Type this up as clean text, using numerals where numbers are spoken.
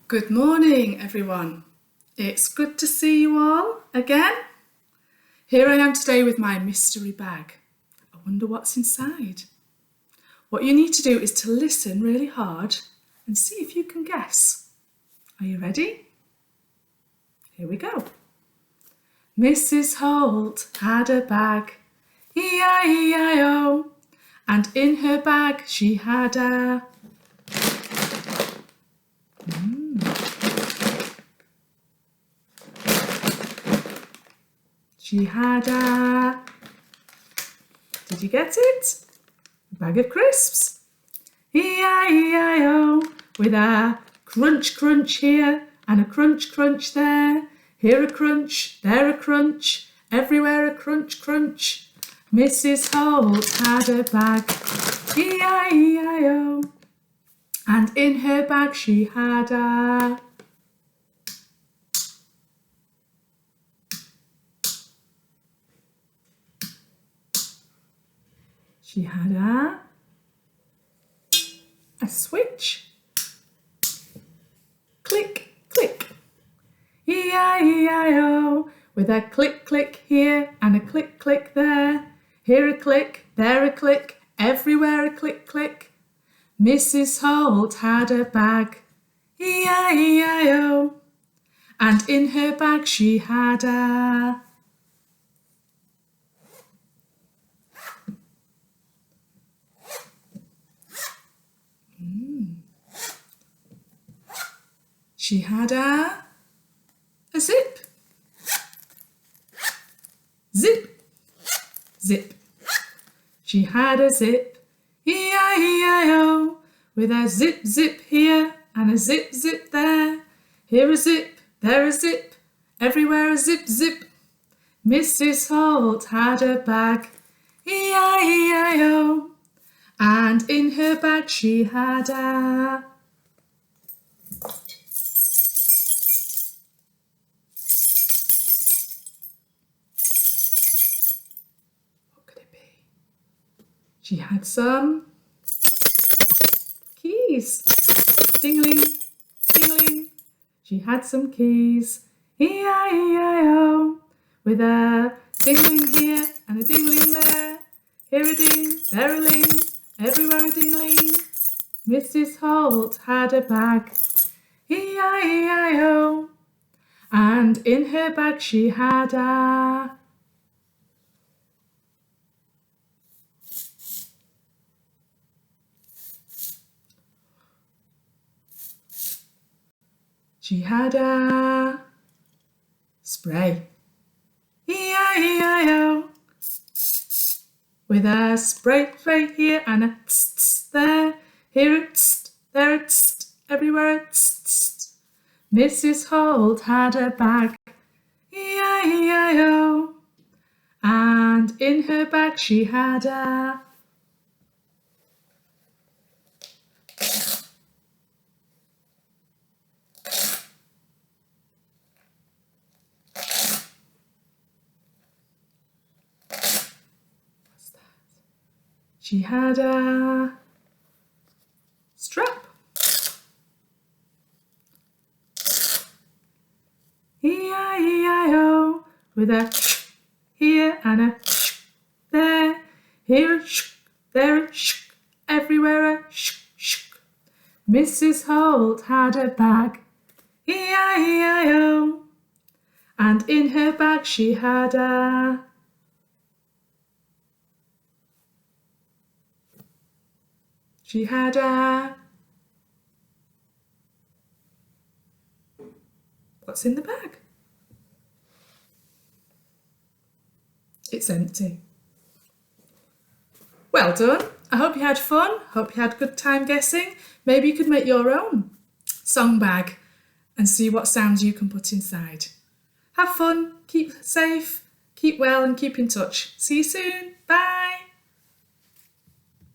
Good morning, everyone. It's good to see you all again. Here I am today with my mystery bag. I wonder what's inside. What you need to do is to listen really hard and see if you can guess. Are you ready? Here we go. Mrs. Holt had a bag, E-I-E-I-O, and in her bag she had a... She had a... Did you get it? A bag of crisps. E-I-E-I-O, with a crunch crunch here and a crunch crunch there. Here a crunch, there a crunch, everywhere a crunch crunch. Mrs. Holt had a bag, E-I-E-I-O, and in her bag she had a... She had a switch. Click, click. E-I-E-I-O, with a click, click here and a click, click there. Here a click, there a click, everywhere a click, click. Mrs. Holt had a bag, E-I-E-I-O, and in her bag she had a... She had a zip. Zip, zip. She had a zip, E-I-E-I-O, with a zip, zip here and a zip, zip there. Here a zip, there a zip, everywhere a zip, zip. Mrs. Holt had a bag, E-I-E-I-O, and in her bag she had a... She had some keys. Dingling, dingling. She had some keys. E-I-E-I-O. With a dingling here and a dingling there. Here a ding, there a ling, everywhere a dingling. Mrs. Holt had a bag. E-I-E-I-O. And in her bag she had a... She had a spray, E-I-E-I-O, with a spray here and a tss there, here a tss, there a tss, everywhere a tss. Mrs. Holt had a bag, E-I-E-I-O, and in her bag she had a... She had a strap. E-I-E-I-O, with a sh here and a sh there. Here a sh, there a sh, everywhere a sh, sh. Mrs. Holt had a bag, E-I-E-I-O, and in her bag she had a... She had a... What's in the bag? It's empty. Well done. I hope you had fun. Hope you had a good time guessing. Maybe you could make your own song bag and see what sounds you can put inside. Have fun, keep safe, keep well and keep in touch. See you soon.